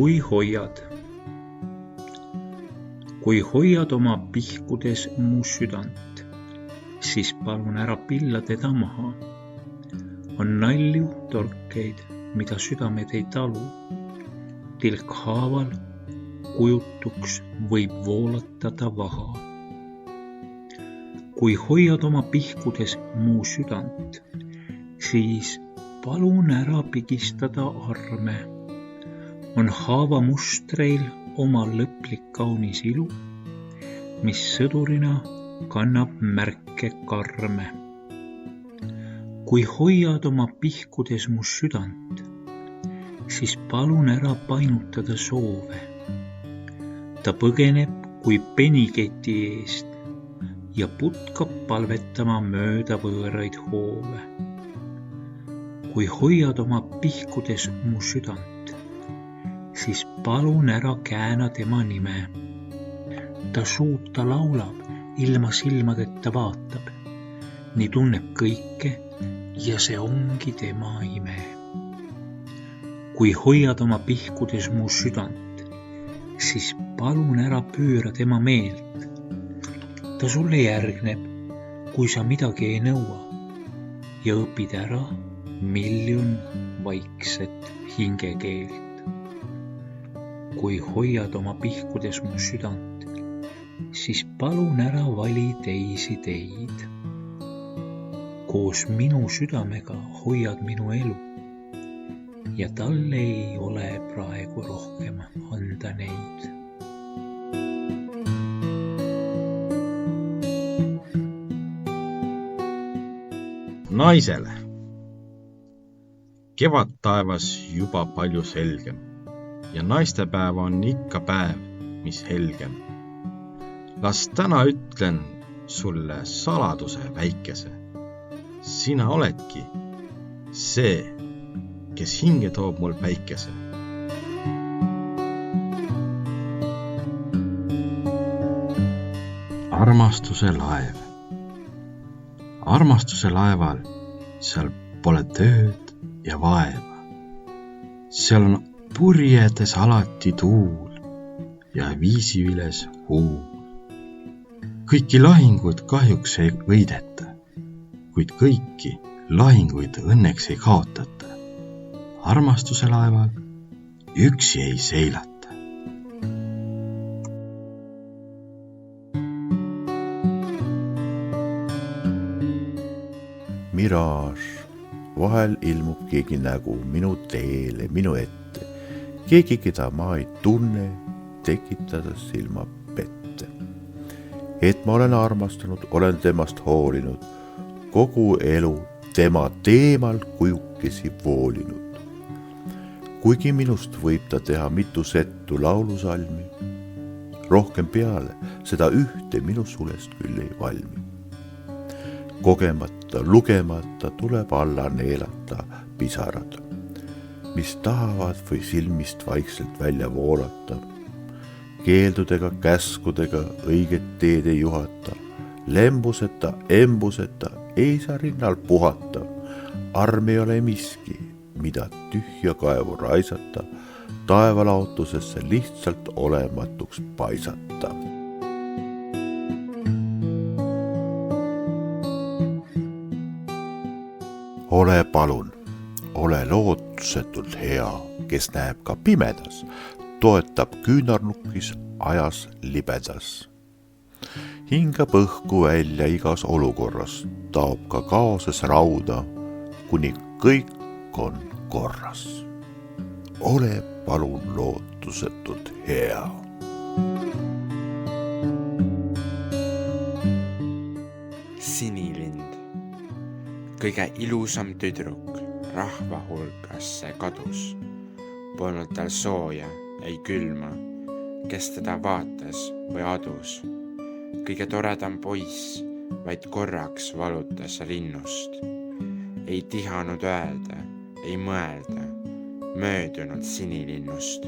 Kui hoiad. Kui hoiad oma pihkudes mu südant, siis palun ära pilla teda maha. On nalju torkeid, mida südamed ei talu. Tilkhaaval kujutuks võib voolatada vaha. Kui hoiad oma pihkudes mu südant, siis palun ära pigistada arme. On haavamustreil oma lõplik kaunis ilu, mis sõdurina kannab märke karme. Kui hoiad oma pihkudes mu südant, siis palun ära painutada soove. Ta põgeneb kui peniketi eest ja putkab palvetama mööda võõraid hoove. Kui hoiad oma pihkudes mu südant, siis palun ära kääna tema nime. Ta suud ta laulab, ilma silmadeta vaatab, nii tunneb kõike ja see ongi tema ime. Kui hoiad oma pihkudes mu südant, siis palun ära pööra tema meelt. Ta sulle järgneb, kui sa midagi ei nõua ja õpid ära 1,000,000 vaikset hingekeelt. Kui hoiad oma pihkudes mu südant, siis palun ära vali teisi teid. Koos minu südamega hoiad minu elu ja talle ei ole praegu rohkem anda neid. Naisele. Kevad taevas juba palju selgem ja naistepäev on ikka päev, mis helgem. Las täna ütlen sulle saladuse väikese. Sina oledki see, kes hinge toob mul päikese. Armastuse laev. Armastuse laeval seal pole tööd ja vaeva. Seal on purjedes alati tuul ja viisiviles huul. Kõiki lahingud kahjuks ei võideta, kuid kõiki lahinguid õnneks ei kaotata. Armastuse laeval üksi ei seilata. Miraaž. Vahel ilmub keegi nägu minu teele, minu ette. Keegi, keda ma ei tunne, tekitades silma pette. Et ma olen armastanud, olen temast hoolinud. Kogu elu tema teemal kujukesi voolinud. Kuigi minust võib ta teha mitu settu laulusalmi, rohkem peale seda ühte minu sulest küll ei valmi. Kogemata, lugemata tuleb alla neelata pisarad, mis tahavad või silmist vaikselt välja voolata. Keeldudega, käskudega õiget teed ei juhata, lembuseta, embuseta ei saa rinnal puhata. Arm ei ole miski, mida tühja kaevu raisata, taevalaotusesse lihtsalt olematuks paisata. Ole palun, ole lootusetult hea, kes näeb ka pimedas, toetab küünarnukis ajas libedas. Hingab õhku välja igas olukorras, taob ka kaoses rauda, kuni kõik on korras. Ole palun lootusetult hea. Sinilind. Kõige ilusam tüdruk rahva hulgasse kadus. Polnud tal sooja, ei külma, kes teda vaatas või adus. Kõige toredam poiss vaid korraks valutas rinnust. Ei tihanud öelda, ei mõelda möödunud sinilinnust.